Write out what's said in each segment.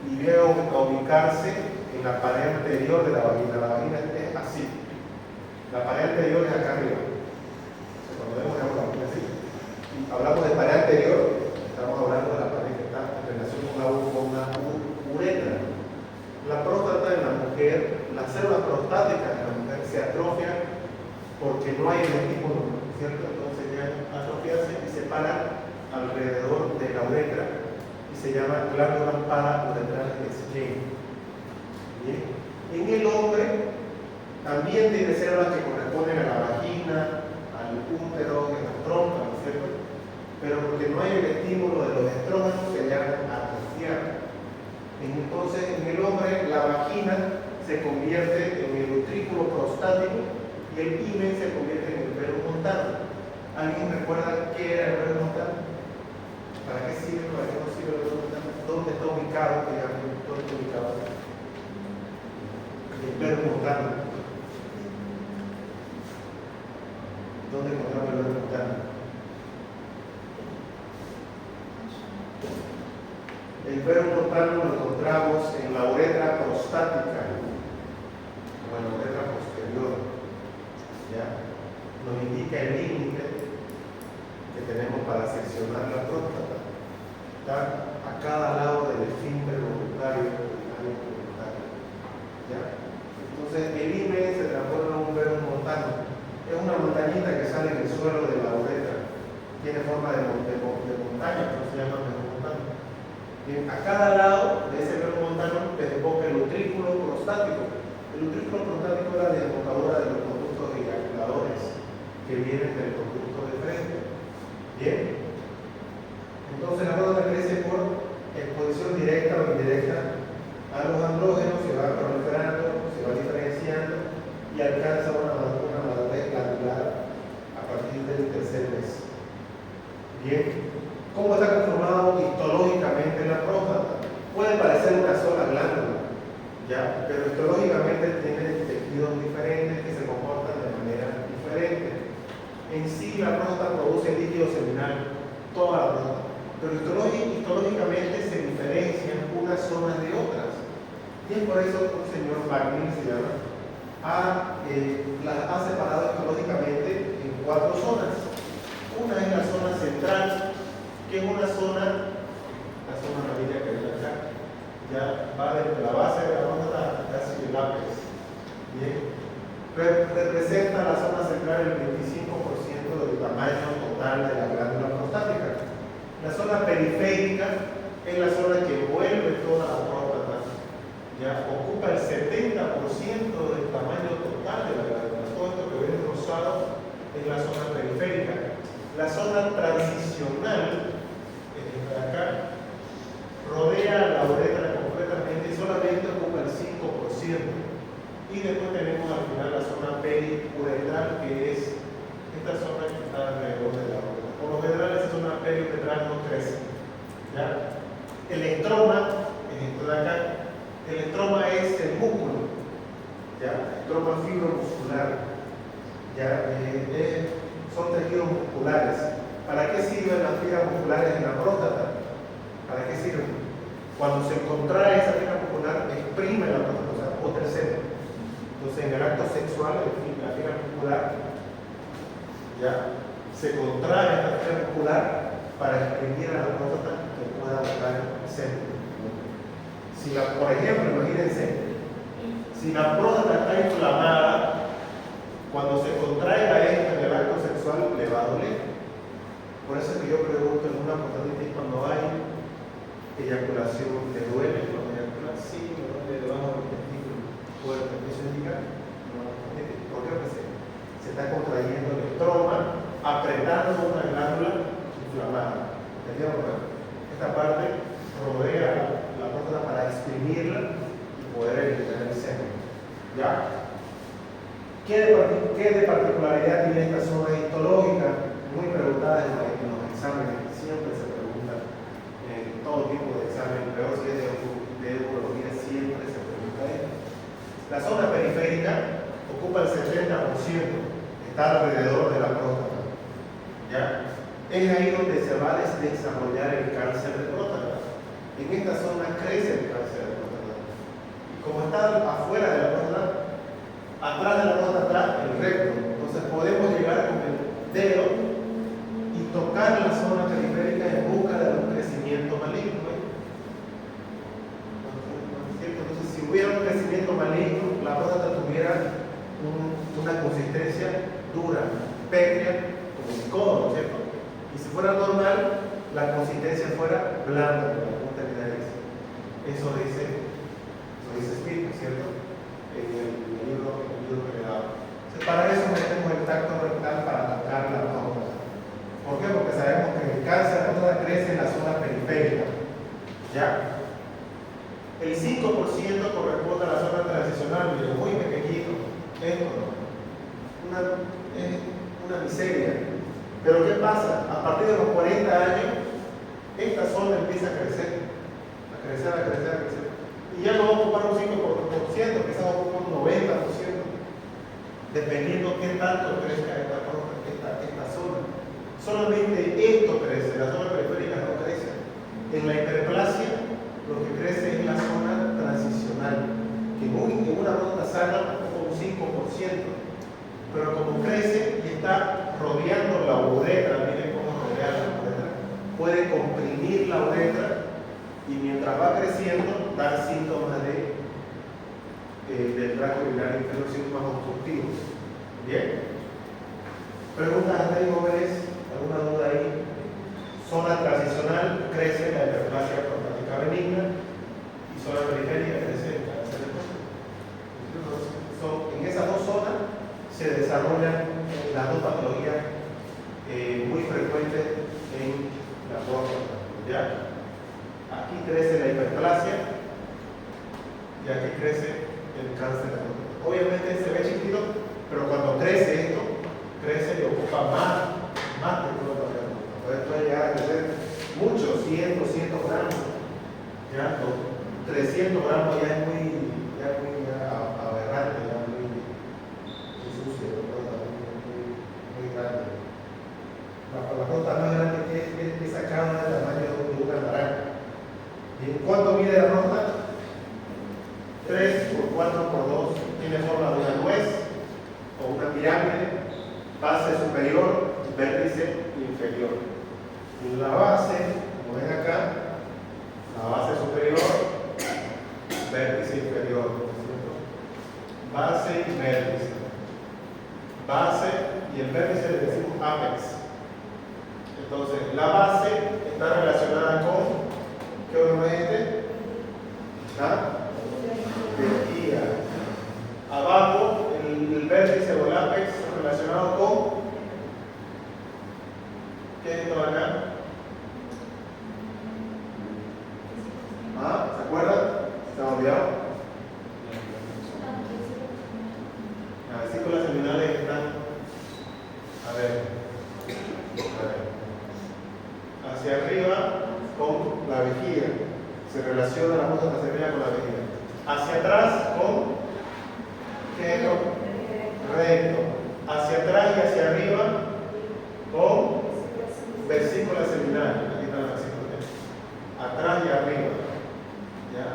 y viene a ubicarse en la pared anterior de la vagina. La vagina es así. La pared anterior es acá arriba. Cuando vemos la vagina así, y hablamos de pared anterior, estamos hablando de la pared que está en relación con una uretra. La próstata en la mujer, las células prostáticas en la mujer se atrofian porque no hay el estímulo, ¿cierto? Entonces ya atrofiarse y se paran alrededor de la uretra y se llama glándulas parauretrales Schlein. Bien. En el hombre también tiene células que corresponden a la vagina, al útero, a las trompas, ¿no es cierto? Pero porque no hay el estímulo de los estrógenos se llaman atrofiar. Entonces en el hombre la vagina se convierte en el utrículo prostático y el himen se convierte en el velo montano. ¿Alguien recuerda qué era el velo montano? ¿Para qué sirve? ¿Para qué no sirve el velo montano? ¿Dónde está ubicado? ¿Dónde está ubicado? El velo montano. ¿Dónde encontramos el velo montano? El velo montano lo encontramos en la uretra prostática o en la uretra posterior. ¿Ya? Nos indica el límite que tenemos para seccionar la próstata. Está a cada lado del esfínter voluntario. ¿Ya? Entonces el himen se transforma en un velo montano. Es una montañita que sale en el suelo de la uretra. Tiene forma de montaña, pero se llama velo montano. Bien, a cada lado de ese velo montano desemboca el utrículo prostático. El utrículo prostático es la desembocadura de los conductos eyaculadores que vienen del conducto de frente. Bien. Entonces la próstata crece por exposición directa o indirecta a los andrógenos, se va proliferando, se va diferenciando y alcanza una madurez glandular a partir del tercer mes. Bien. ¿Cómo está conformado histológicamente la próstata? Puede parecer una sola glándula, ¿ya? Pero histológicamente tiene tejidos diferentes que se comportan de manera diferente. En sí la próstata produce líquido seminal, toda la próstata, pero histológicamente se diferencian unas zonas de otras. Y es por eso que el señor Wagner se llama, las ha separado histológicamente en 4 zonas. Una es la zona central, que es una zona, la zona amarilla que ven acá, ya va desde la base de la próstata hasta casi el ápice. Bien. Representa la zona central el 25% del tamaño total de la glándula prostática. La zona periférica es la zona que envuelve toda la próstata, ya ocupa el 70% del tamaño total de la glándula. Todo esto que ven rosado es la zona periférica. La zona transicional, de acá, rodea la uretra completamente y solamente ocupa el 5%. Y después tenemos al final la zona periuretral, que es esta zona que está alrededor de la uretra. Por lo general esa zona periuretral no crece. ¿Ya? El estroma, esto de acá, el estroma es el músculo, ¿ya? Estroma fibromuscular, ¿ya? Son tejidos musculares. ¿Para qué sirven las fibras musculares en la próstata? ¿Para qué sirven? Cuando se contrae esa fibra muscular, exprime la próstata, o sea, bota el seno. Entonces, en el acto sexual, la fibra muscular, ya, se contrae esta fibra muscular para exprimir a la próstata que pueda botar el seno. Por ejemplo, imagínense, si la próstata está inflamada, cuando se contraiga esta en el acto sexual, le va a doler. Por eso es que yo pregunto en una prostatitis cuando hay eyaculación, ¿le duele cuando eyacula? Sí, me duele debajo del testículo fuerte. Eso indica ¿por qué? Porque se está contrayendo el estroma, apretando una glándula inflamada. ¿Entendieron? Esta parte rodea la próstata para exprimirla y poder eliminar el seno. ¿Ya? ¿Qué de particularidad tiene esta zona histológica? Muy preguntada en los exámenes, siempre se pregunta en todo tipo de exámenes, pero si es de urología siempre se pregunta esto. La zona periférica ocupa el 70%, está alrededor de la próstata. ¿Ya? Es ahí donde se va a desarrollar el cáncer de próstata. en esta zona crece el cáncer de próstata. Y como está afuera de la próstata, atrás de la próstata, el recto. Entonces podemos llegar con el dedo y tocar la zona periférica en busca de un crecimiento maligno. Entonces, si hubiera un crecimiento maligno, la próstata tuviera una consistencia dura, pétrea, como el codo, ¿no es cierto? Y si fuera normal, la consistencia fuera blanda, como la punta de la nariz. Eso dice Smith, ¿no es cierto? En el libro que le daba. Entonces, para eso metemos el tacto rectal para atacar la próstata. ¿Por qué? Porque sabemos que el cáncer de próstata crece en la zona periférica. ¿Ya? El 5% corresponde a la zona transicional, pero muy pequeñito. Esto no. Una miseria. Pero ¿qué pasa? A partir de los 40 años, esta zona empieza a crecer. Y ya no va a ocupar un 5%, quizás va a ocupar un 90%. Dependiendo qué tanto crezca esta zona. Solamente esto crece, la zona periférica no crece. En la hiperplasia, lo que crece es la zona transicional, que en una próstata sana ocupa un 5%. Pero como crece y está rodeando la uretra, miren cómo rodea la uretra, puede comprimir la uretra y mientras va creciendo dar síntomas del tracto urinario inferior, síntomas obstructivos. ¿Bien? Preguntas hasta ahí, jóvenes. ¿Alguna duda ahí? Zona transicional crece la hiperplasia prostática benigna y zona periférica crece el cáncer de próstata. En esas dos zonas se desarrollan las dos patologías muy frecuentes en la próstata. ¿Ya? Aquí crece la hiperplasia y aquí crece el cáncer de próstata. Obviamente se ve chiquito, pero cuando crece esto, crece y ocupa más de todo el órgano. Puede llegar a crecer mucho, 100, 200 gramos. ¿Ya? 300 gramos ya es muy aberrante, ya muy sucio, muy grande. La próstata más grande que es sacada del tamaño de una naranja. ¿Y cuánto mide la próstata? 3 por 4 por 2. Tiene forma de una nuez o una pirámide, base superior, vértice inferior. Y la base, como ven acá, la base superior, vértice inferior, ¿cierto? Base y vértice. Base y el vértice le decimos apex. Entonces, la base está relacionada con, ¿qué obviamente? La vejiga. Abajo, el vértice o el apex relacionado con, ¿qué es esto acá? ¿Se acuerdan? ¿Se han olvidado? Las vesículas seminales están, a ver, hacia arriba con la vejiga. Se relaciona la próstata hacia arriba con la vejiga. Hacia atrás con, ¿qué es esto? Recto. Hacia atrás y hacia arriba con vesícula seminal. Aquí están las vesículas. Atrás y arriba. ¿Ya?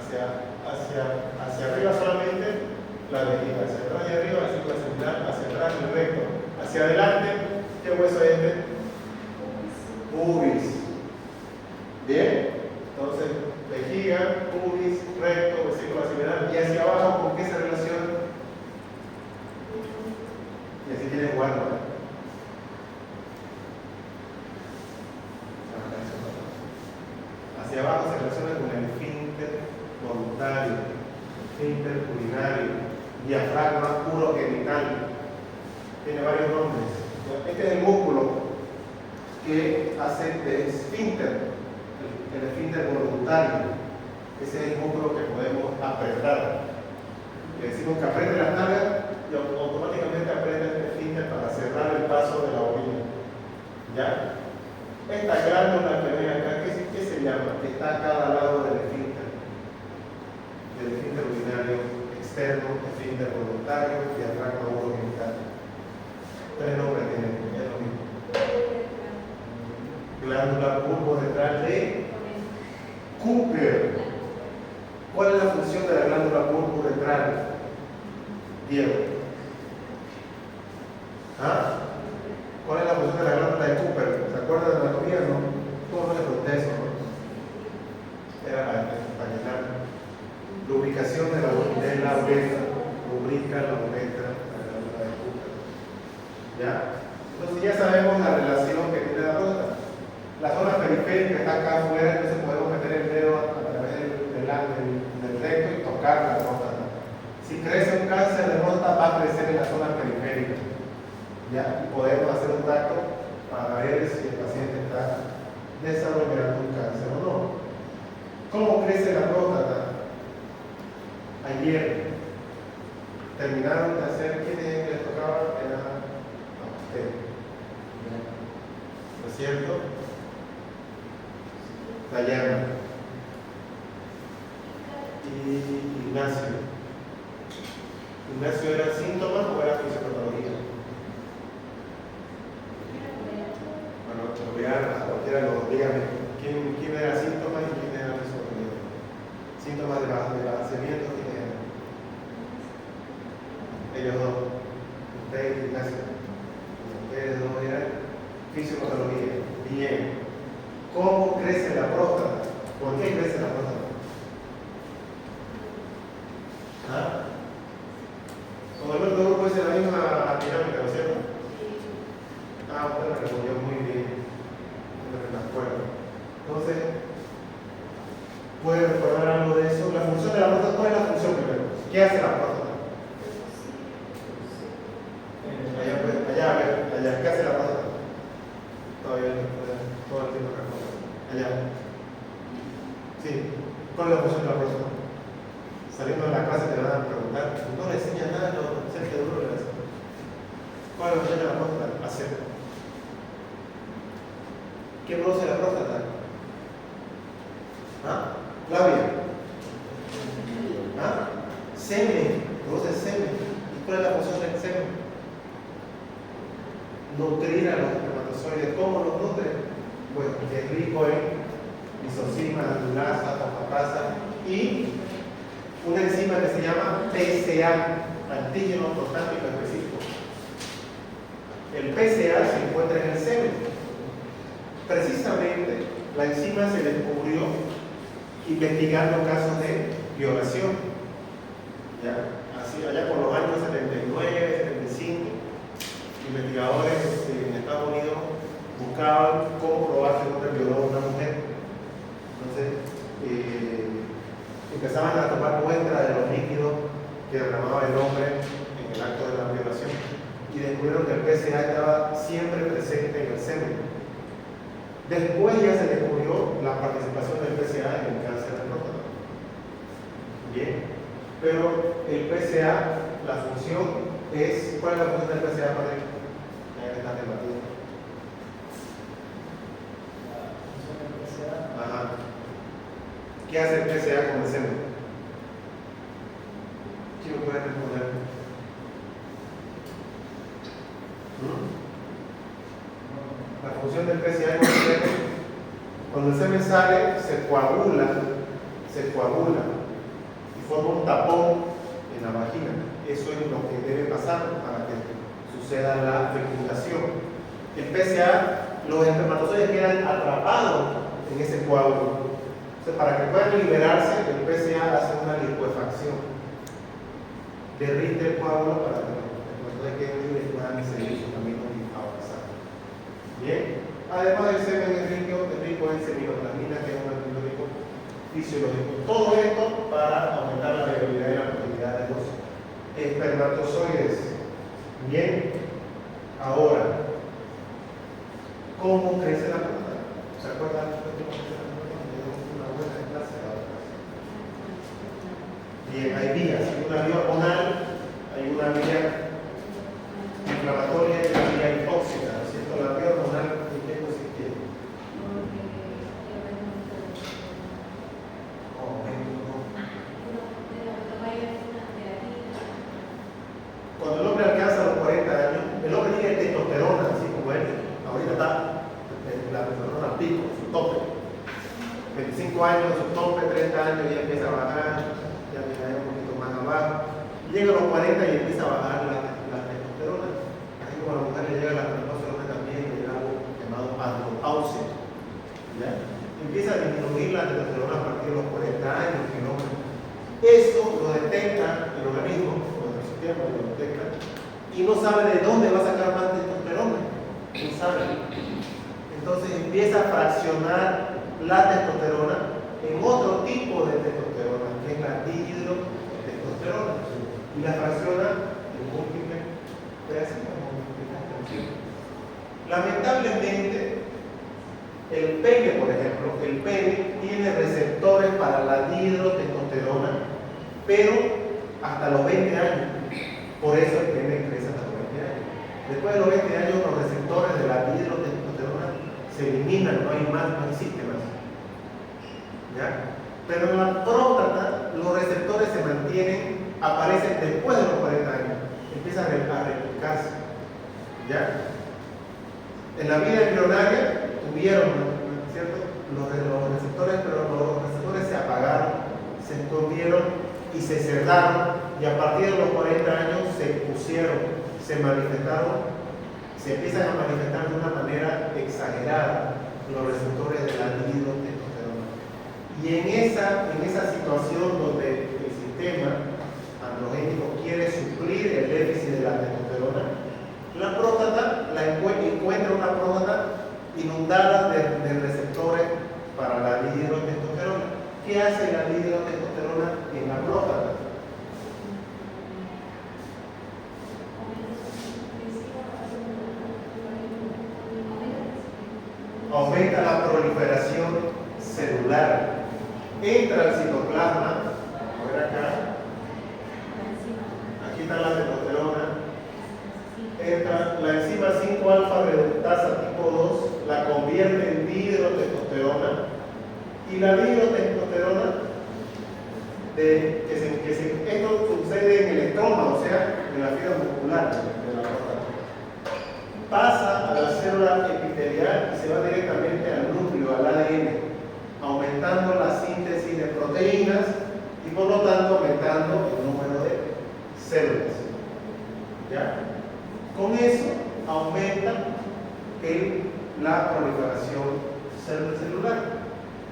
Hacia arriba solamente la vejiga. Hacia atrás y arriba la vesícula seminal. Hacia atrás el recto. Hacia adelante, ¿qué hueso es este? Pubis. ¿Bien? Entonces, vejiga, pubis, recto, vesícula seminal. Y hacia abajo, ¿con qué se relaciona? Y así tienen guarda. Hacia abajo se relaciona con el esfínter voluntario, esfínter urinario, diafragma urogenital. Tiene varios nombres. Este es el músculo que hace de esfínter, el esfínter voluntario. Ese es el músculo que podemos apretar. Le decimos que apriete las nalgas y automáticamente aprieta el esfínter para cerrar el paso de la orina. ¿Ya? Esta glándula que ven acá, ¿qué se llama? Que está a cada lado del esfínter urinario externo, esfínter voluntario, diafragma urogenital. 3 nombres tienen, es lo mismo. Glándula pulmoretral de Cooper. ¿Cuál es la función de la glándula purpuretral? Diego. ¿Ah? ¿Cuál es la función de la glándula de Cooper? ¿Se acuerdan de la anatomía? No. ¿Cómo no le conté eso? Era para llenar. Lubricación de la uretra. Lubrica la uretra, la glándula de Cooper. ¿Ya? Entonces ya sabemos la relación que tiene la próstata. La zona periférica está acá afuera, entonces podemos meter el dedo a través del recto y tocar la próstata. Si crece un cáncer de próstata, va a crecer en la zona periférica. ¿Ya? Y podemos hacer un tacto para ver si el paciente está desarrollando un cáncer o no. ¿Cómo crece la próstata? Ayer terminaron de hacer, ¿quiénes les tocaba? Era a usted. ¿No es cierto? Dayana y Ignacio. ¿Ignacio era síntomas o era fisiopatología? Bueno, te lo voy a dar a cualquiera de los dos. Dígame, ¿quién era síntomas y quién era fisiopatología? Síntomas de balanceamiento, ¿quién era? Ellos dos. Usted y Ignacio. Ustedes dos eran fisiopatología. Bien. ¿Cómo crece la próstata? ¿Por qué crece la próstata? ¿Ah? Como el otro grupo dice la misma dinámica, ¿no es cierto? Ah, usted me respondió muy bien. Me acuerdo. Entonces, ¿puede recordar algo de eso? La función de la próstata, ¿cuál es la función primero? ¿Qué hace la próstata? Allá, ¿qué hace la próstata? Todavía no puede, todo el tiempo responder. Allá. Sí, ¿cuál es la función de la próstata? Saliendo de la clase te van a preguntar, no le enseña nada, no sé qué duro le hace. ¿Cuál es la función de la próstata? Hacer. ¿Qué produce la próstata? ¿Ah? Labia. ¿Ah? Semen, produce semen. ¿Y cuál es la función del semen? Nutrir a los espermatozoides. ¿Cómo los nutre? Pues es rico en lisocima, aldulasa, fosfatasa y una enzima que se llama PCA, antígeno prostático específico. El PCA se encuentra en el semen. Precisamente la enzima se descubrió investigando casos de violación. ¿Ya? Así, allá por los años 79, 75. Investigadores en Estados Unidos buscaban cómo probar que un hombre violó a una mujer. Entonces, empezaban a tomar muestras de los líquidos que derramaba el hombre en el acto de la violación y descubrieron que el PCA estaba siempre presente en el semen. Después ya se descubrió la participación del PCA en el cáncer de próstata. Bien, pero el PCA, la función es, ¿cuál es la función del PCA, padre? Está debatido. La función del PCA. Ajá. ¿Qué hace el PCA con el semen? ¿Quién me puede responder? La función del PCA con el semen, cuando el semen sale, se coagula y forma un tapón en la vagina. Eso es lo que debe pasar para que suceda la fecundación. El PCA, los espermatozoides quedan atrapados en ese coágulo. Entonces, para que puedan liberarse, el PCA hace una licuefacción. Derrite el coágulo para que los espermatozoides queden libres y puedan seguir su camino y avanzar. Bien. Además, el semen es rico en seminoplasmina, que es un antibiótico fisiológico. Todo esto para aumentar la viabilidad y la fertilidad de los espermatozoides. Bien, ahora, ¿cómo crece la próstata? ¿Se acuerdan? Una buena clase. Bien, hay vías. Hay una vía hormonal, hay una vía inflamatoria y una vía hipóxica. ¿No es cierto? La vía hormonal, ¿en qué consiste? Cuando el hombre alcanza los 40 años, el hombre tiene testosterona, así como él. Ahorita está la testosterona pico, su tope. 25 años, su tope. años ya empieza a bajar, ya me cae un poquito más abajo. Llega a los 40 y empieza a bajar la testosterona. Así como a la mujer le llega la testosterona también, le llega algo llamado andropausia. ¿Ya? Empieza a disminuir la testosterona a partir de los 40 años, ¿no? Eso lo detecta el organismo, el sistema lo detecta, y no sabe de dónde va a sacar más testosterona. No sabe. Entonces empieza a fraccionar la testosterona en otro tipo de testosterona, que es la dihidrotestosterona, y la fracciona en múltiples pedacitos. Lamentablemente, el pene, por ejemplo, el pene tiene receptores para la dihidrotestosterona, pero hasta los 20 años. Por eso el pene crece hasta los 20 años. Después de los 20 años, los receptores de la dihidrotestosterona se eliminan, no hay más, no existe más. ¿Ya? Pero en la próstata, los receptores se mantienen, aparecen después de los 40 años, empiezan a replicarse. ¿Ya? En la vida embrionaria tuvieron, ¿cierto? Los receptores, pero los receptores se apagaron, se escondieron y se cerraron, y a partir de los 40 años se pusieron, se manifestaron, se empiezan a manifestar de una manera exagerada los receptores de la dihidrotestosterona. Y en esa situación donde el sistema androgénico quiere suplir el déficit de la testosterona, la próstata encuentra una próstata inundada de receptores para la dihidrotestosterona. ¿Qué hace la dihidrotestosterona en la próstata? Aumenta la proliferación celular. Entra al citoplasma, a ver acá, aquí está la testosterona, entra la enzima 5-alfa reductasa tipo 2, la convierte en dihidrotestosterona, y la dihidrotestosterona, esto sucede en el estómago, o sea, en la fibra muscular de la próstata, pasa a la célula epitelial y se va directamente al núcleo, al ADN, aumentando la síntesis de proteínas y por lo tanto aumentando el número de células. ¿Ya? Con eso aumenta la proliferación celular.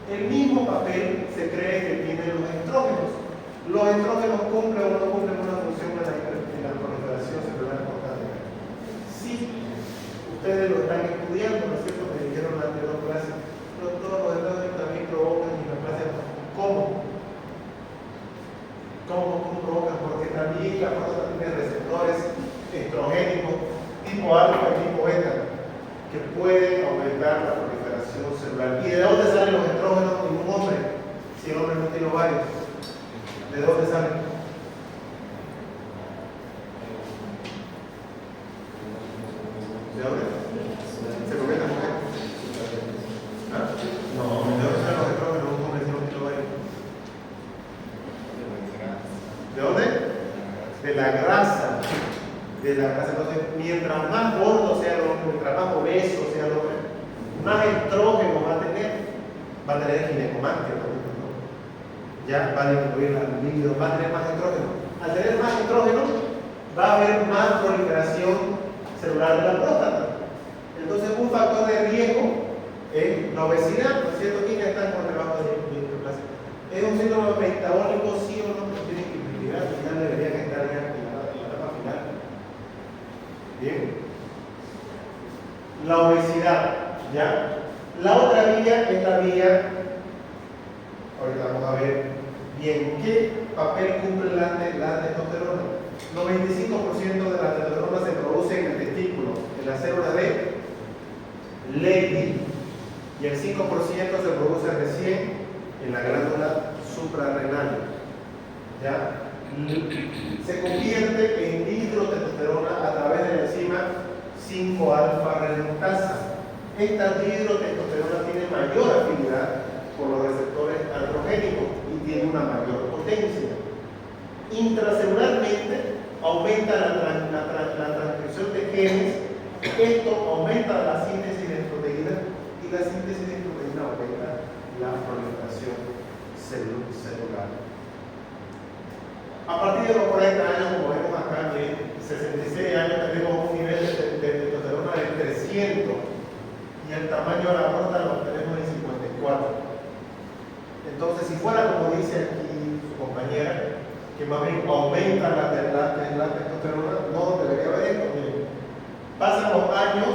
El mismo papel se cree que tienen los estrógenos. Los estrógenos cumplen o no cumplen una función en la proliferación celular espontánea. Sí, ustedes lo están estudiando, ¿no es cierto? Me dijeron antes de 2 clases, pero todos los estrógenos también provocan hiperplasia. ¿Cómo? ¿Cómo provocan? Porque también la próstata tiene receptores estrogénicos tipo alfa y tipo beta que pueden aumentar la proliferación celular. ¿Y de dónde salen los estrógenos en un hombre? Si el hombre no tiene ovarios, ¿de dónde salen? ¿De dónde? ¿Se convierte en mujer? ¿Ah? No, ¿de dónde salen los estrógenos en un hombre si no tiene ovarios? ¿De dónde? De la grasa. Entonces, mientras más gordo sea el hombre, mientras más obeso sea el hombre, más estrógeno va a tener ginecomastia, ¿no? Ya va a disminuir la libido, va a tener más estrógeno. Al tener más estrógeno, va a haber más proliferación celular de la próstata. Entonces, un factor de riesgo es la obesidad, ¿no es cierto? ¿Quiénes están con trabajo de hiperplasia? ¿Es un síndrome metabólico, sí o no? Pero tienen que investigar, al final deberían estar ya en la etapa final. Bien. La obesidad, ¿ya? La otra vía es la vía, ahorita vamos a ver bien qué papel cumple la testosterona. 95% de la testosterona se produce en el testículo, en la célula de Leydig, y el 5% se produce recién en la glándula suprarrenal. ¿Ya? Se convierte en dihidrotestosterona a través de la enzima 5-alfa reductasa. Esta dihidrotestosterona tiene mayor afinidad por los receptores androgénicos y tiene una mayor potencia. Intracelularmente aumenta la transcripción de genes, esto aumenta la síntesis de proteínas y la síntesis de proteínas aumenta la proliferación celular. A partir de los 40 años, como vemos acá, de 66 años tenemos un nivel de testosterona de 300 y el tamaño de la próstata lo tenemos en 54. Entonces, si fuera como dice aquí su compañera, que más bien aumenta la testosterona, no debería haber esto. Pasan los años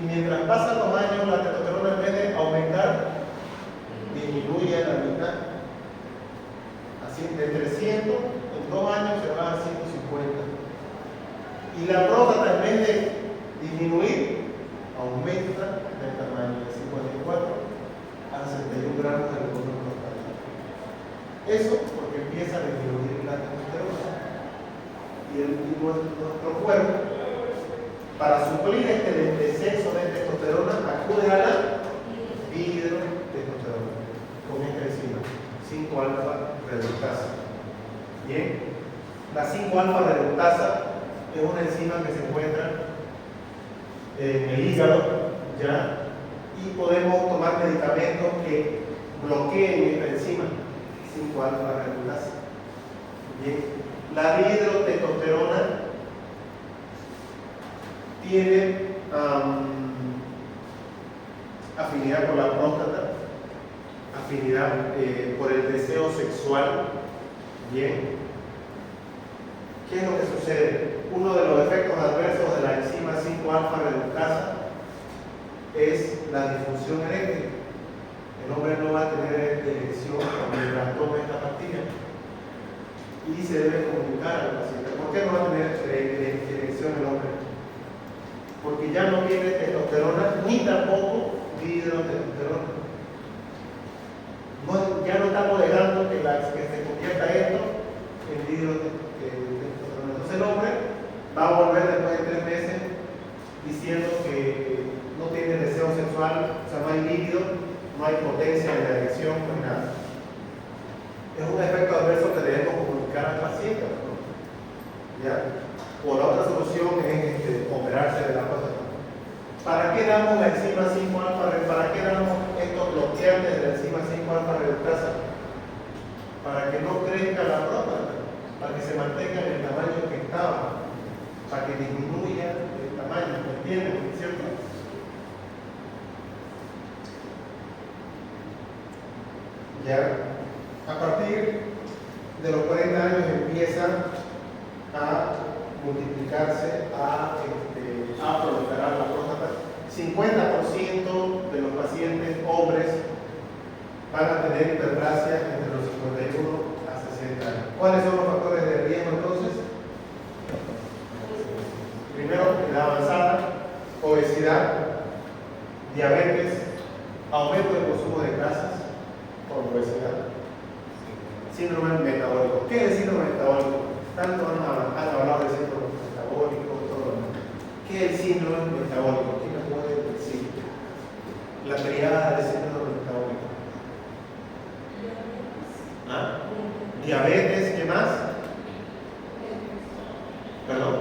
y mientras pasan los años la testosterona en vez de aumentar disminuye a la mitad. Así de 300 en 2 años se va a 150. Y la próstata en vez de disminuir aumenta el tamaño de 54 a 61 gramos del volumen prostático. Eso porque empieza a disminuir la testosterona. Y nuestro cuerpo, para suplir este exceso de testosterona, acude a la dihidrotestosterona con esta enzima 5-alfa reductasa. Bien, la 5-alfa reductasa es una enzima que se encuentra en el hígado, ¿ya? Y podemos tomar medicamentos que bloqueen esta enzima 5-alfa reductasa. Bien, la dihidrotestosterona tiene afinidad por la próstata, afinidad por el deseo sexual. Bien, ¿qué es lo que sucede? Uno de los efectos adversos de la enzima 5-alfa reductasa es la disfunción eréctil. El hombre no va a tener erección mientras tome esta pastilla y se debe comunicar al paciente. ¿Por qué no va a tener erección el hombre? Porque ya no tiene testosterona ni tampoco dihidrotestosterona. Ya no estamos dejando que se convierta esto en dihidrotestosterona. Entonces el hombre va a volver después de 3 meses diciendo que no tiene deseo sexual, o sea, no hay líquido, no hay potencia en la erección, no hay nada. Es un efecto adverso que debemos comunicar al paciente, ¿no? ¿Ya? O la otra solución es operarse de la próstata. ¿Para qué damos la enzima 5-alfa? ¿Para qué damos estos bloqueantes de la enzima 5-alfa reductasa? Para que no crezca la próstata, para que se mantenga en el tamaño que estaba, para que disminuya el tamaño, ¿me entienden? ¿Cierto? Ya, a partir de los 40 años empieza a multiplicarse, a proliferar la próstata. 50% de los pacientes hombres van a tener hiperplasia entre los 51 a 60 años. ¿Cuáles son los factores de riesgo entonces? Primero, edad avanzada, obesidad, diabetes, aumento del consumo de grasas por obesidad, síndrome metabólico. ¿Qué es el síndrome metabólico? Tanto han hablado del síndrome metabólico, todo lo demás. ¿Qué es el síndrome metabólico? ¿Quién me puede decir? La triada del síndrome metabólico. ¿Ah? Diabetes, ¿qué más? ¿Perdón?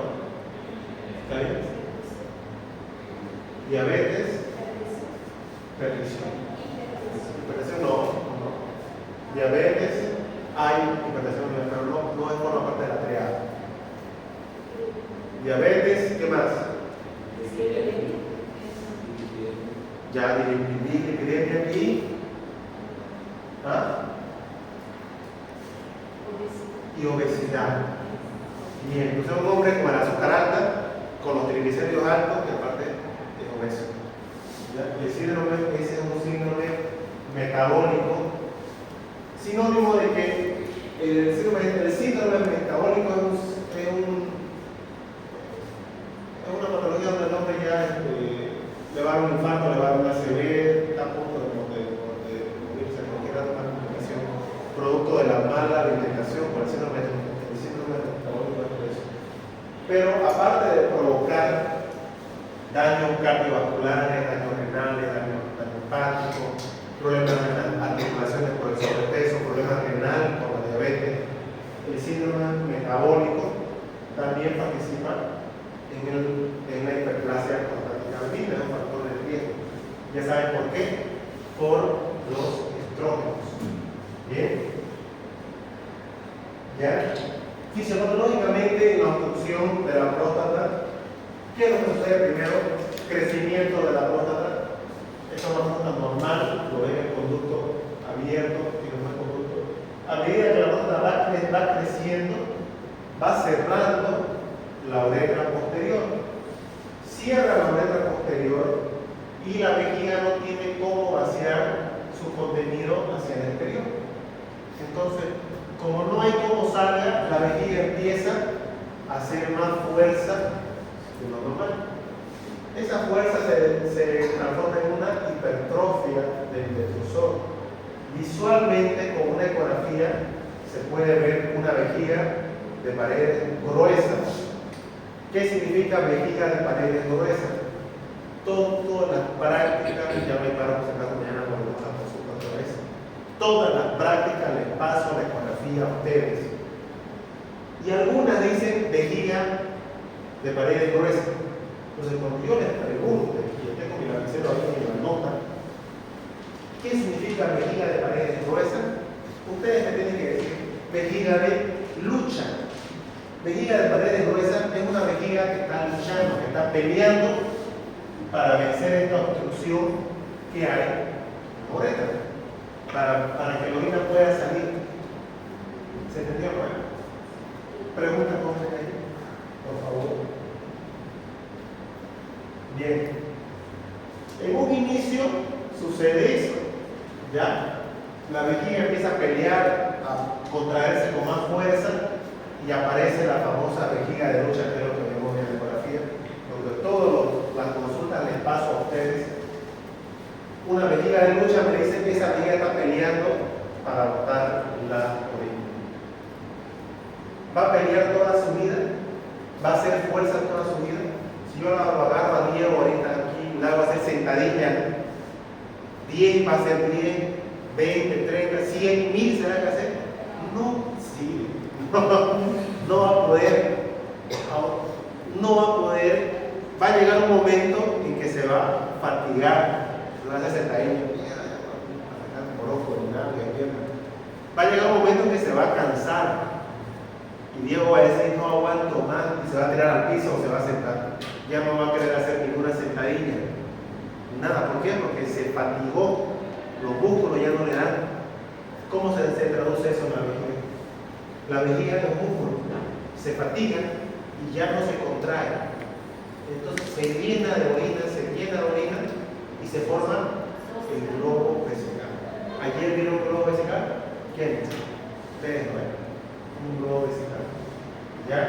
¿Está bien? Diabetes, hipertensión. Hipertensión no. Diabetes, hay hipertensión, pero no es forma parte de la triada. Diabetes, ¿qué más? Ya, dislipidemia y obesidad. Bien, entonces un hombre con el azúcar alta, con los triglicéridos altos, que aparte es obeso. ¿Ya? El síndrome, ese es un síndrome metabólico, sinónimo de que el síndrome metabólico es una patología donde el hombre ya le va a dar un infarto, le va a dar una ACV, está a punto de morirse, no quiere dar una complicación producto de la mala alimentación por el síndrome metabólico es eso. Pero aparte de provocar daños cardiovasculares, daños renales, daño hepático, problemas en las articulaciones por el sobrepeso, problemas renales por la diabetes, el síndrome metabólico también participa en la hiperplasia prostática benigna, es un factor de riesgo. Ya saben por qué, por los estrógenos. Bien. ¿Ya? Fisiológicamente, en la obstrucción de la próstata, ¿qué es lo que sucede primero? Crecimiento de la próstata. Esto es una próstata normal, lo ven en el conducto abierto, tiene un buen conducto. A medida que la próstata va creciendo, va cerrando la uretra posterior. Cierra la uretra posterior y la vejiga no tiene cómo vaciar su contenido hacia el exterior. Entonces, como no hay cómo salga, la vejiga empieza a hacer más fuerza que lo normal. Esa fuerza se transforma en una hipertrofia del defusor. Visualmente, con una ecografía, se puede ver una vejiga de paredes gruesas. ¿Qué significa vejiga de paredes gruesas? Todas las prácticas, ya me paro por si acaso mañana volvemos a consulta otra vez. Todas las prácticas les paso la ecografía a ustedes. Y algunas dicen vejiga de paredes gruesas. Entonces, cuando yo les pregunto, y yo tengo mi lapicero ahí en la nota, ¿qué significa vejiga de paredes gruesas? Ustedes me tienen que decir vejiga de lucha. Vejiga de paredes gruesas es una vejiga que está luchando, que está peleando para vencer esta obstrucción que hay en la uretra, para que la orina pueda salir. ¿Se entendió? Bueno, pregunta con ahí, por favor. Bien. En un inicio sucede eso, ¿ya? La vejiga empieza a pelear, a contraerse con más fuerza y aparece la famosa vejiga de lucha, que es lo que vemos en la ecografía, donde todas las consultas les paso a ustedes. Una vejiga de lucha me dice que esa vejiga está peleando para botar la orina. Va a pelear toda su vida, va a hacer fuerza toda su vida. Si yo la agarro a Diego ahorita aquí, la hago hacer sentadilla, 10 va a ser 10, 20, 30, 100, 1000 se va a hacer. No, sí. No va a poder, va a llegar un momento en que se va a fatigar, se va a hacer sentadilla, va a llegar un momento en que se va a cansar y Diego va a decir no aguanto más y se va a tirar al piso o se va a sentar, ya no va a querer hacer ninguna sentadilla, nada. ¿Por qué? Porque se fatigó, los músculos ya no le dan. ¿Cómo se traduce eso en la vejiga? La vejiga es un músculo, se fatiga y ya no se contrae. Entonces se llena de orina y se forma el globo vesical. ¿Ayer vieron un globo vesical? ¿Quién? Ustedes no ven. Un globo vesical. ¿Ya?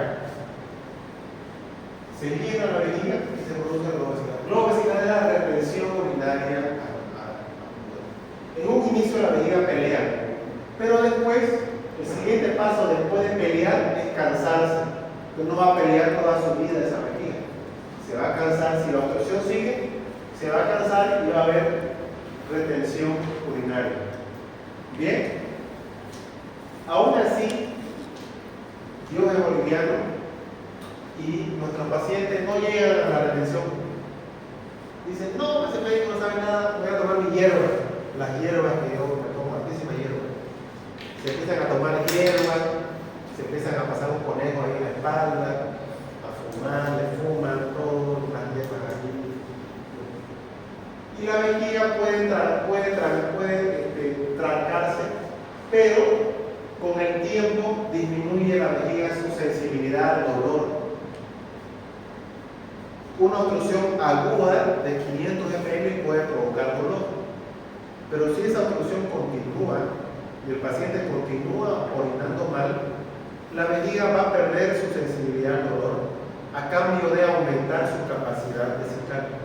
Se llena la vejiga y se produce el globo vesical. El globo vesical es la retención urinaria. En un inicio la vejiga pelea, pero después el siguiente paso después de pelear es cansarse. No va a pelear toda su vida esa vejiga. Se va a cansar, si la obstrucción sigue, se va a cansar y va a haber retención urinaria. Bien. Aún así, Dios es boliviano y nuestros pacientes no llegan a la retención. Dicen, no, ese médico no sabe nada, voy a tomar mi hierba. Las hierbas que yo me tomo, altísima hierba. Se empiezan a tomar hierbas, se empiezan a pasar un conejo ahí en la espalda, a fumar, le fuman todo, las hierbas allí. Y la vejiga puede trancarse, pero con el tiempo disminuye la vejiga su sensibilidad al dolor. Una obstrucción aguda de 500 ml puede provocar dolor, pero si esa obstrucción continúa y el paciente continúa orinando mal, la vejiga va a perder su sensibilidad al dolor a cambio de aumentar su capacidad vesical.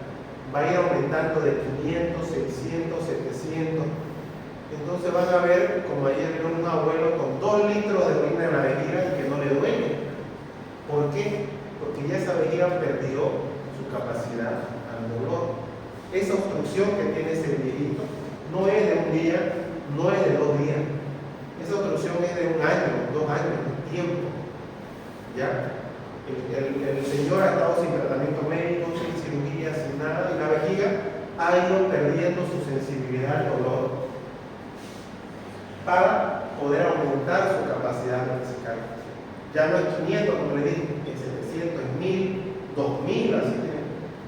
Va a ir aumentando de 500, 600, 700. Entonces van a ver, como ayer vio un abuelo con 2 litros de orina en la vejiga y que no le duele. ¿Por qué? Porque ya esa vejiga perdió su capacidad al dolor. Esa obstrucción que tiene ese viejito no es de un día, no es de 2 días. Esa obstrucción es de 1 año, 2 años de tiempo. ¿Ya? El señor ha estado sin tratamiento médico, sin cirugía, sin nada, y la vejiga ha ido perdiendo su sensibilidad al dolor. para poder aumentar su capacidad vesical. Ya no es 500, como le dije, es 700, es 1000, 2000, así que,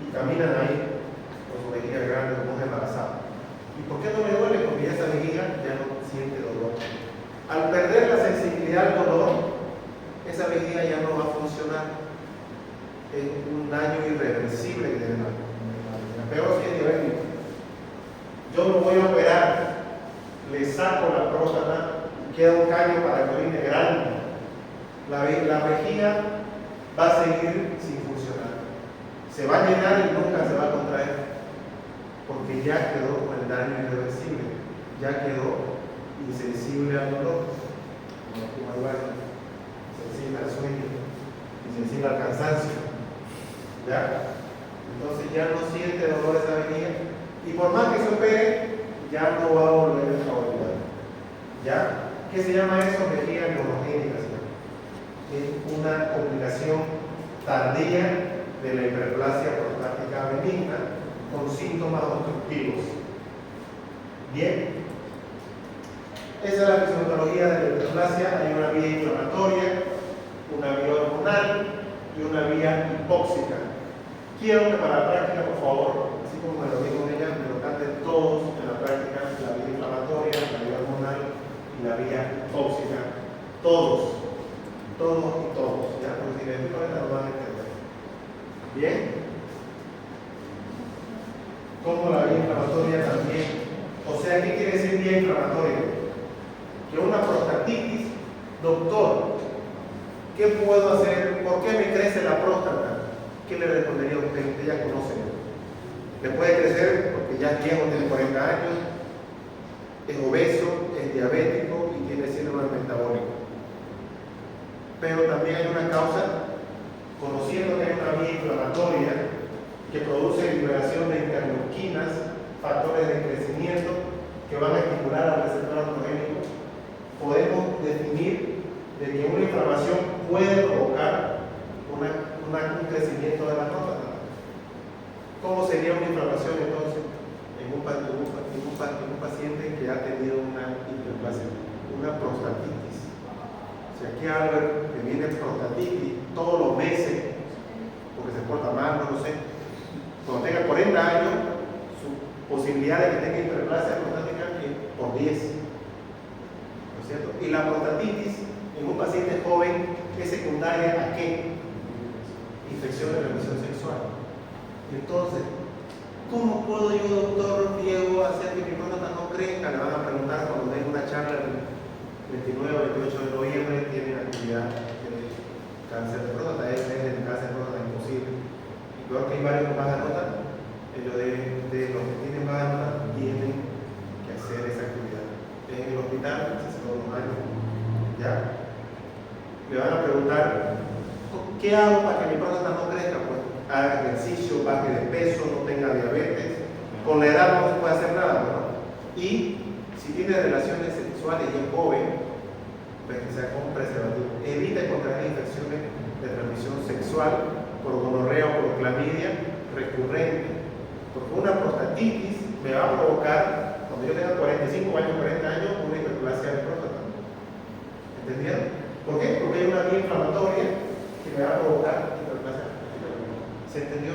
y caminan ahí con su vejiga grande, como mujer embarazada. ¿Y por qué no le duele? Porque ya esa vejiga ya no siente dolor. Al perder la sensibilidad al dolor, esa vejiga ya no va a funcionar. Es un daño irreversible que tiene la peor si es diabético. Yo lo voy a operar, le saco la próstata, queda un caño para que orine grande. La vejiga va a seguir sin funcionar. Se va a llenar y nunca se va a contraer, porque ya quedó con el daño irreversible, ya quedó insensible al dolor, como igual, sensible al sueño, insensible al cansancio. ¿Ya? Entonces ya no siente dolor esa vejiga y por más que se opere ya no va a volver a olvidar. ¿Ya? ¿Qué se llama eso? Vejiga neurogénica. Es una complicación tardía de la hiperplasia prostática benigna con síntomas obstructivos. Bien, esa es la fisiopatología de la hiperplasia. Hay una vía inflamatoria, una vía hormonal y una vía hipóxica. Quiero que para la práctica, por favor, así como me lo dijo ella, me lo canten todos en la práctica, la vía inflamatoria, la vía hormonal y la vía hipóxica. Todos y todos, ¿ya? Porque si les digo ahorita lo van a entender. ¿Bien? Como la vía inflamatoria también. O sea, ¿qué quiere decir vía inflamatoria? Que una prostatitis, doctor, ¿qué puedo hacer? ¿Por qué me crece la próstata? ¿Qué le respondería a usted? Usted ya conoce. Le puede crecer porque ya es viejo, tiene 40 años, es obeso, es diabético y tiene síndrome metabólico. Pero también hay una causa, conociendo que hay una vía inflamatoria que produce liberación de interleuquinas, factores de crecimiento que van a estimular al receptor androgénico, podemos definir de que una inflamación puede provocar un crecimiento de la próstata. ¿Cómo sería una inflamación entonces en un paciente que ha tenido una hiperplasia, una prostatitis? Si aquí Albert que viene prostatitis todos los meses porque se porta mal, no lo sé, cuando tenga 40 años su posibilidad de que tenga hiperplasia prostática es por 10, ¿no es cierto? Y la prostatitis en un paciente joven es secundaria ¿a qué? Infección de transmisión sexual. Entonces, ¿cómo puedo yo, doctor Diego, hacer que mi próstata no crezca? Le van a preguntar cuando den una charla el 29 o 28 de noviembre, tienen actividad de cáncer de próstata, es el cáncer de próstata imposible. Y peor que hay varios que van a notar, de los que tienen más nota tienen que hacer esa actividad. En el hospital se hace todos los años. ¿Ya? Le van a preguntar, ¿qué hago para que mi próstata no crezca? Pues haga ejercicio, baje de peso, no tenga diabetes. Con la edad no se puede hacer nada, ¿no? Y si tiene relaciones sexuales y es joven, pues que sea con preservativo. Evita contraer infecciones de transmisión sexual por gonorrea o por clamidia recurrente. Porque una prostatitis me va a provocar, cuando yo tenga 45 años, 40 años, una hiperplasia de próstata. ¿Entendieron? ¿Por qué? Porque hay una vía inflamatoria que me va a provocar hiperplasia. ¿Se entendió?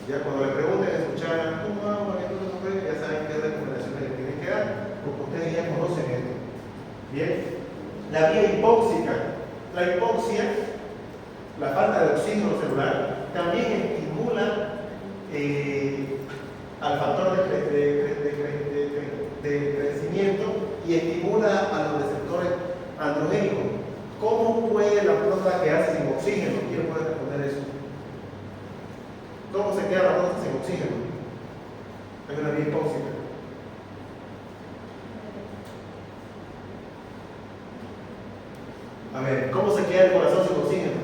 Ya cuando le pregunten, escuchar, ¿cómo hago para que esto no crezca? Ya saben qué recomendaciones le tienen que dar, porque ustedes ya conocen esto. Bien, la vía hipóxica. La hipoxia, la falta de oxígeno celular, también estimula al factor de crecimiento y estimula a los receptores androgénicos. ¿Cómo puede la próstata quedarse sin oxígeno? ¿Quién puede responder eso? ¿Cómo se queda la próstata sin oxígeno? Hay una vía hipóxica. A ver, ¿cómo se queda el corazón sin oxígeno?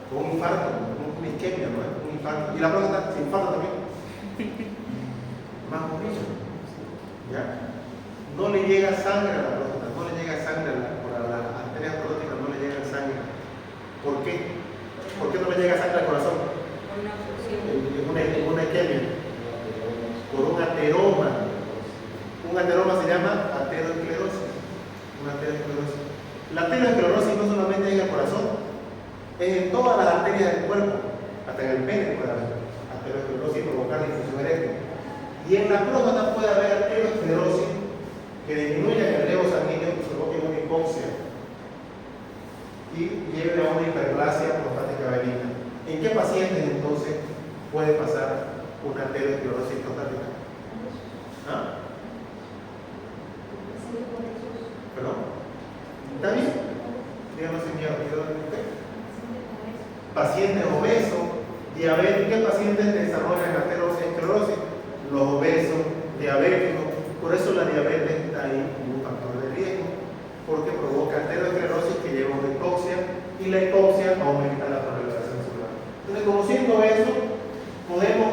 Con un infarto, una isquemia, ¿no? Un infarto. ¿Y la próstata se infarta también? Más o menos. ¿Ya? No le llega sangre a la próstata, no le llega sangre por las arterias prostáticas, no le llega sangre. ¿Por qué? ¿Por qué no le llega sangre al corazón? Por una isquemia. Por un ateroma. Un ateroma se llama aterosclerosis. Una aterosclerosis. La aterosclerosis no solamente es en el corazón, es en todas las arterias del cuerpo, hasta en el pene puede haber aterosclerosis provocar difusión eréctil. Y en la próstata puede haber aterosclerosis que disminuya el relevo sanguíneo y provoque una hipoxia y lleve a una hiperplasia prostática benigna. ¿En qué pacientes entonces puede pasar una aterosclerosis prostática? ¿Ah? ¿Perdón? ¿Está bien? Díganos sin miedo. Pacientes obesos, diabéticos. ¿Qué pacientes desarrollan aterosclerosis? Los obesos, diabéticos. Por eso la diabetes está ahí como un factor de riesgo, porque provoca aterosclerosis que lleva a una hipoxia y la hipoxia aumenta la proliferación celular. Entonces, conociendo eso, podemos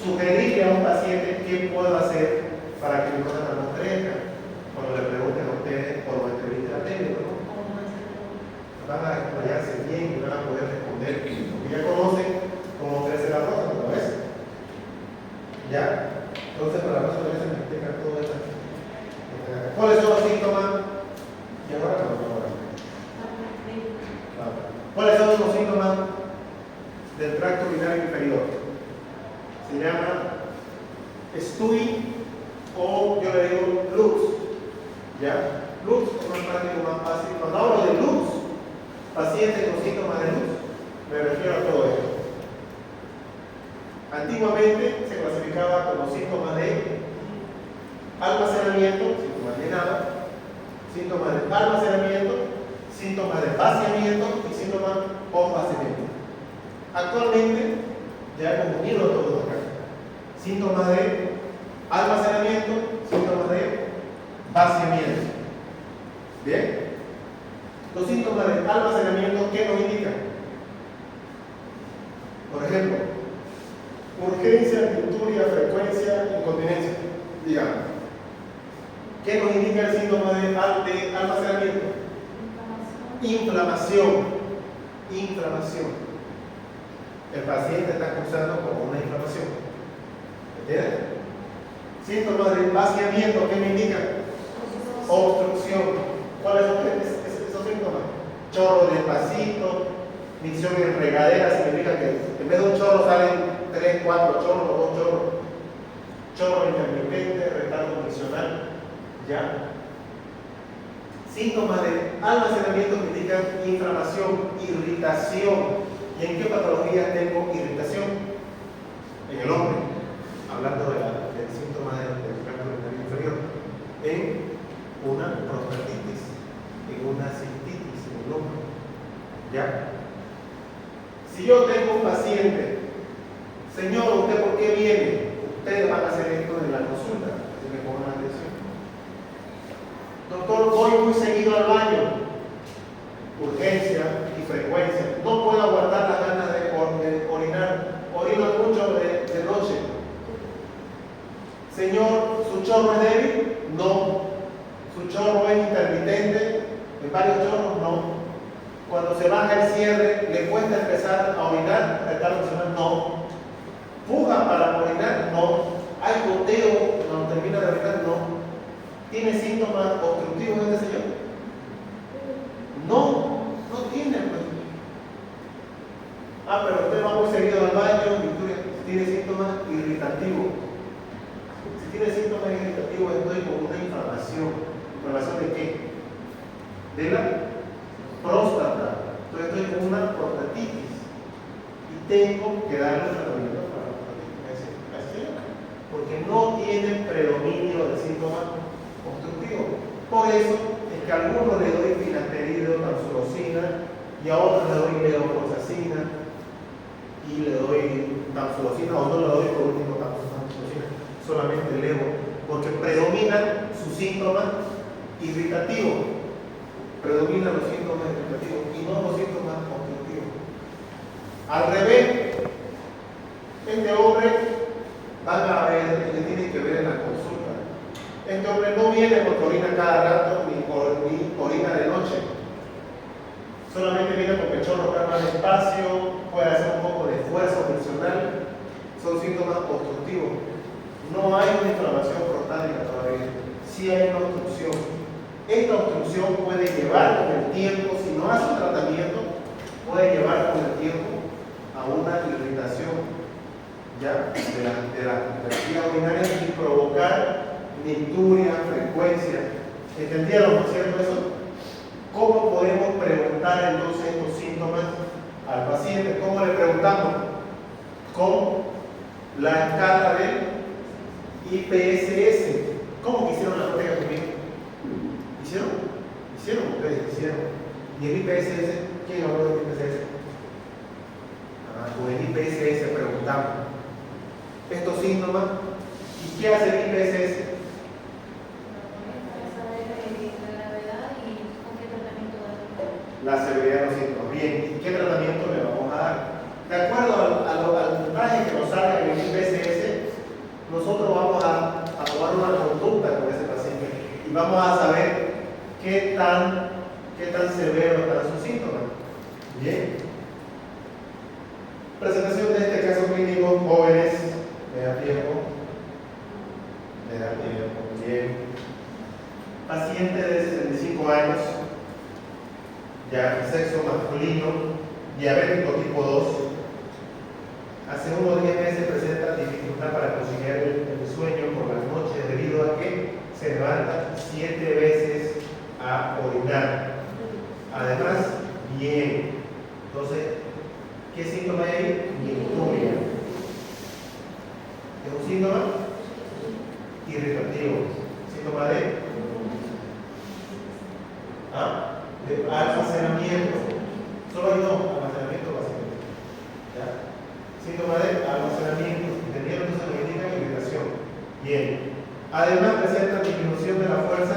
sugerirle a un paciente qué puedo hacer para que mi próstata no crezca. Cuando le pregunten a ustedes por la entrevista técnica, ¿no? Van a explayarse bien y van a poder responder, porque ya conocen cómo crece la próstata, ¿no ves? ¿Ya? Entonces, para la próxima vez se me explica todo esto. ¿Cuáles son los síntomas? Y ahora no, ahora. ¿Cuáles son los síntomas del tracto urinario inferior? Se llama STUI o yo le digo LUX. ¿Ya? LUX es más práctico, más fácil. Cuando hablo de LUX, pacientes con síntomas de LUX, me refiero a todo esto. Antiguamente se clasificaba como síntomas de almacenamiento, síntomas de nada, síntomas de almacenamiento, síntomas de vaciamiento y síntomas post-vaciamiento. Actualmente ya hemos unido todos acá. Síntomas de almacenamiento, síntomas de vaciamiento. ¿Bien? Los síntomas de almacenamiento, ¿qué nos indican? Por ejemplo, urgencia, tinturia, frecuencia, incontinencia. Digamos. ¿Qué nos indica el síntoma de almacenamiento? Inflamación. Inflamación. El paciente está cursando con una inflamación. ¿Entiendes? Síntomas de vaciamiento, ¿qué me indican? Obstrucción. ¿Cuáles son esos síntomas? Chorro despacito, micción en regadera, significa que en vez de un chorro salen 3, 4 chorros, 2 chorros. Chorro intermitente, retardo miccional. ¿Ya? Síntomas de almacenamiento que indican inflamación, irritación. ¿Y en qué patologías tengo irritación? En el hombre, hablando del síntoma del tracto urinario inferior, en una prostatitis, en una cistitis en el hombre. ¿Ya? Si yo tengo un paciente, señor, ¿usted por qué viene? Ustedes van a hacer esto en la consulta, así que pongan atención. Doctor, voy muy seguido al baño. Urgencia y frecuencia. No puedo aguantar las ganas de orinar. Orino mucho de noche. Señor, ¿su chorro es débil? No. ¿Su chorro es intermitente? ¿En varios chorros? No. Cuando se baja el cierre, ¿le cuesta empezar a orinar? ¿Retardo miccional? No. ¿Fuga para orinar? No. ¿Hay goteo cuando termina de orinar? No. ¿Tiene síntomas obstructivos este señor? No, no tiene. Pues. Pero usted va muy seguido al baño y tiene síntomas irritativos. Si tiene síntomas irritativos, estoy con una inflamación. ¿Inflamación de qué? De la próstata. Entonces estoy con una prostatitis y tengo que darle tratamiento para la prostatitis. Porque no tiene predominio de síntomas obstructivos. Por eso es que a algunos le doy finasterida, tamsulosina, y a otros le doy levoproxacina, y le doy tamsulosina, a otros le doy por último tamsulosina, solamente levo, porque predominan sus síntomas irritativos. Predominan los síntomas irritativos y no los síntomas obstructivos. Al revés, este hombre van a ver, le tienen que ver en la consulta. Este hombre no viene porque orina cada rato ni orina de noche. Solamente viene porque el chorro está más despacio, puede hacer un poco de esfuerzo funcional. Son síntomas obstructivos. No hay una inflamación prostática todavía. sí hay una obstrucción. Esta obstrucción puede llevar con el tiempo, si no hace un tratamiento, puede llevar con el tiempo a una irritación ya de la vía urinaria y provocar micturia, frecuencia. ¿Entendieron, por cierto, eso? ¿Cómo podemos preguntar entonces estos síntomas al paciente? ¿Cómo le preguntamos? Con la escala del IPSS. ¿Cómo que hicieron la prueba conmigo? ¿Hicieron? ¿Hicieron? Ustedes hicieron. ¿Y el IPSS? ¿Quién habló del IPSS? Con el IPSS preguntamos estos síntomas. ¿Y qué hace el IPSS? La severidad de los síntomas. Bien, ¿y qué tratamiento le vamos a dar? De acuerdo al puntaje que nos salga en el IPSS, nosotros vamos a tomar una conducta con ese paciente y vamos a saber qué tan severo están sus síntomas. Bien. Presentación de este caso clínico, jóvenes, me da tiempo. Bien. Paciente de 65 años, ya sexo masculino, diabético tipo 2. Hace unos 10 meses presenta dificultad para conciliar el sueño por las noches debido a que se levanta 7 veces a orinar. Además, bien. Entonces, ¿qué síntoma hay ahí? Micturia. ¿Es un síntoma? Irritativo. ¿Síntoma de almacenamiento? Solo hay dos, almacenamiento básicamente. ¿Ya? Síntoma de almacenamiento. ¿Entendieron? Entonces me indica irritación. Bien. Además presenta disminución de la fuerza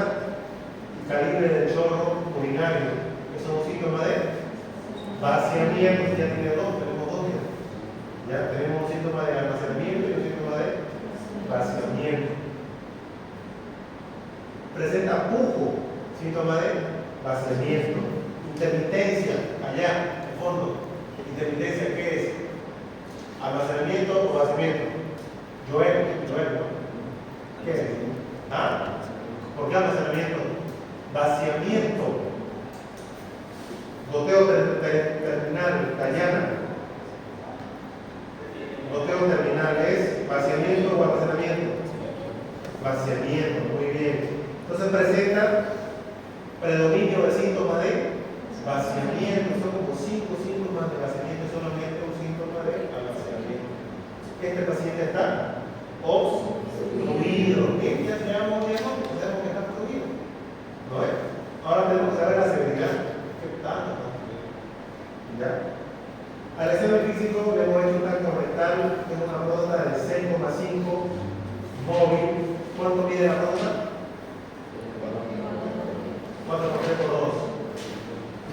y calibre del chorro urinario. Eso es un síntoma de vaciamiento. Ya tiene dos, tenemos dos ya. Ya tenemos un síntoma de almacenamiento y un síntoma de vaciamiento. Presenta pujo, síntoma de vaciamiento. Intermitencia, allá, en fondo. Intermitencia, ¿qué es? ¿Almacenamiento o vaciamiento? Joel, ¿no? ¿Qué es? ¿Por qué almacenamiento? Vaciamiento. Goteo terminal, Dayana. Goteo terminal es vaciamiento o almacenamiento. Vaciamiento, muy bien. Entonces presenta predominio del síntoma de vaciamiento. Son como 5 síntomas de vaciamiento, solamente un síntoma de almacenamiento. Este paciente está obstruido. Bien, ya sabemos que está obstruido. ¿No es? Ahora tenemos que saber la severidad. ¿Qué tal? ¿Ya? Al examen físico le hemos hecho un tacto rectal, es una próstata de 6,5 móvil. ¿Cuánto mide la próstata? 4 por 3 por 2.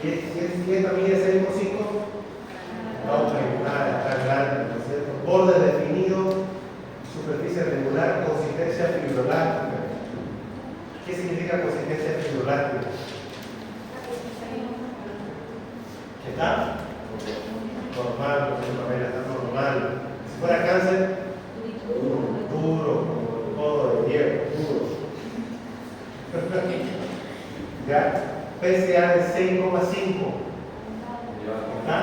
¿Y esta mide 6,5? No, nada, está grande, ¿no es cierto? Borde definido, superficie regular, consistencia fibrolástica. ¿Qué significa consistencia fibrolástica? ¿Qué está? Normal, está normal. Si fuera cáncer, duro, como todo de hierro, duro. ¿Ya? PSA de 6,5. ¿Está?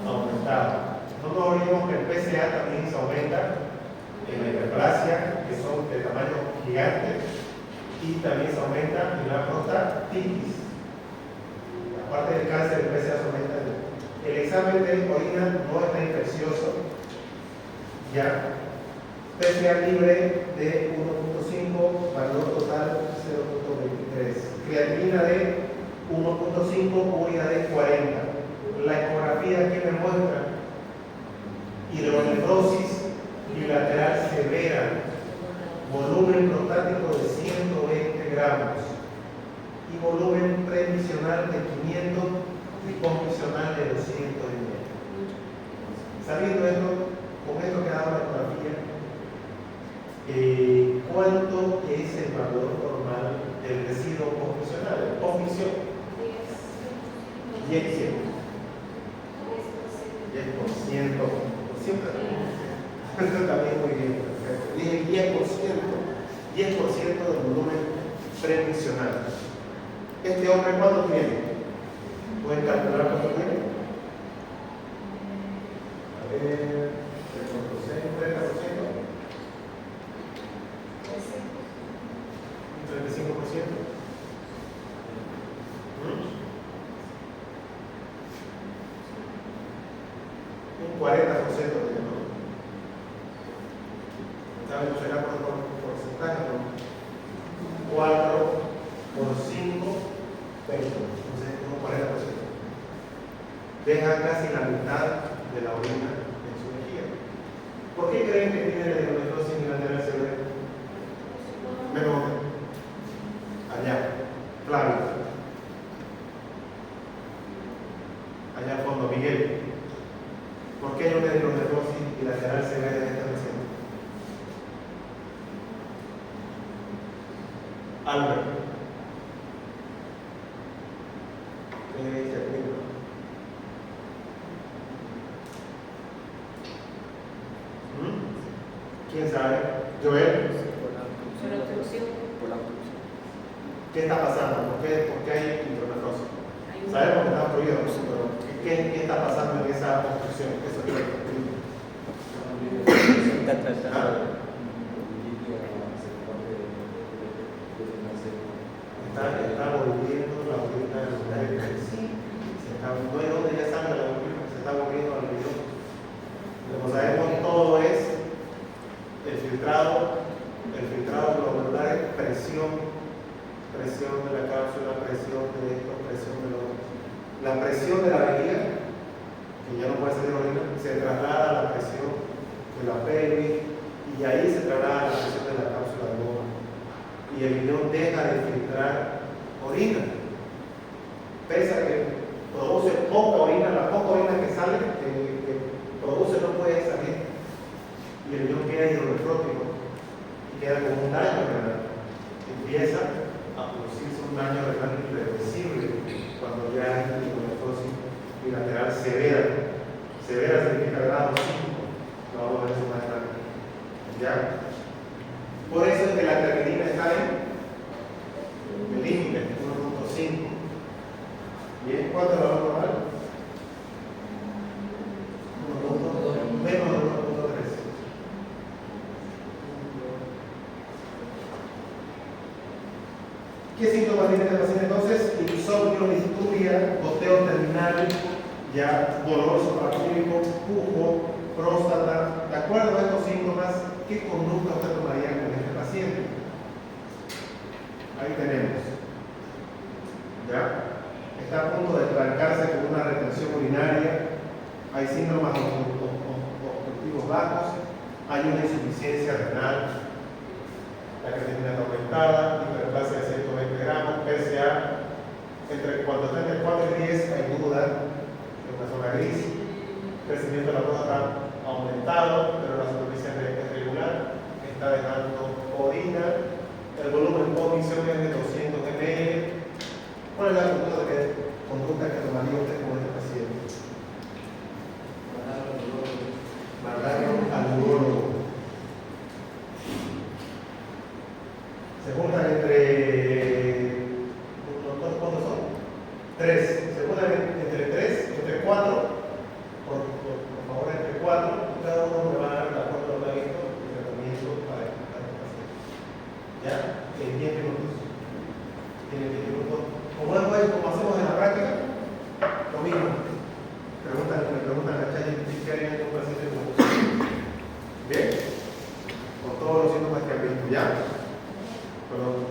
Aumentado. No nos olvidemos que el PSA también se aumenta en la hiperplasia, que son de tamaño gigante, y también se aumenta en la prostatitis. Aparte del cáncer, el PSA se aumenta. El examen de orina no está infeccioso. ¿Ya? PSA libre de 1.5, valor total 0.23. Creatinina de 1.5, urea de 40. La ecografía que me muestra hidronefrosis bilateral severa, volumen prostático de 120 gramos y volumen previsional de 500 y posvisional de 200 ml. Sabiendo esto, con esto que dado la ecografía, ¿cuánto es el valor normal del residuo posvisional? Posvisión. 10%. 10%. Siempre también muy bien. Perfecto. Dije 10%. 10% del volumen previsional. ¿Este hombre cuánto tiene? ¿Pueden calcular cuánto tiene? A ver, 30%. Un 35%. Un 40% tiene, ¿no? ¿Saben? No será por porcentaje, ¿no? 4 por 5, 20. Entonces, un 40%. Deja casi la mitad de la orina en su vejiga. ¿Por qué creen que tiene la hidronefosis bilateral severa? Menos allá, Flavio. Allá al fondo, Miguel. ¿Por qué hay una hidronefosis bilateral severa en esta región? Albert. ¿Qué dice aquí? ¿Quién sabe? Joel. ¿Qué está pasando? ¿Por qué hay hidronefosis? Sabemos que está obstruido, pero ¿qué está pasando en esa obstrucción? Eso es lo que está volviendo la orina del no es donde ya sale la orina, se está volviendo al río. Como sabemos, todo es el filtrado glomerular es presión de la cápsula, presión de esto, presión de lo otro. La presión de la vejiga, que ya no puede salir orina, se traslada a la presión de la pelvis y ahí se traslada a la presión de la cápsula de boca. Y el riñón deja de filtrar orina. Pese a que produce poca orina, la poca orina que sale, que produce no puede salir. Y el riñón queda hidronefrótico y queda como un daño renal. Empieza a producirse un daño renal irreversible cuando ya hay hidronefosis bilateral severa. Severa significa grado 5. Lo vamos a ver eso más tarde. ¿Ya? Por eso es que la creatinina está en el límite, 1.5. ¿Bien? ¿Cuánto es la normal? Menos de 1.3. ¿Qué síntomas tiene este paciente entonces? Insomnio, disturbia, goteo terminal, ya dolor suprapúbico, pujo, próstata. De acuerdo a estos síntomas, ¿qué conducta usted tomaría con este paciente? Ahí tenemos. ¿Ya? Está a punto de trancarse con una retención urinaria, hay síntomas obstructivos bajos, hay una insuficiencia renal, la creatinina está aumentada, hiperplasia de 120 gramos, PSA, cuando está entre 4 y 10 hay duda, en una zona gris, el crecimiento de la próstata está aumentado, pero la superficie es regular, está dejando orina, el volumen por misión es de 200 ml. ¿Cuál es la conducta que tomaría usted con este paciente? Mandarlo al urólogo. Se juntan entre ¿cuántos son? 3. Se juntan entre 3, entre 4. Por favor, entre 4. Cada uno me va a dar de acuerdo a lo que ha visto el tratamiento para el paciente. ¿Ya? En 10 minutos. Tiene 10 minutos. Como hacemos en la práctica, lo mismo. Me preguntan a Chay qué harían con un paciente como usted. Bien, con todos los síntomas que han visto ya. Pero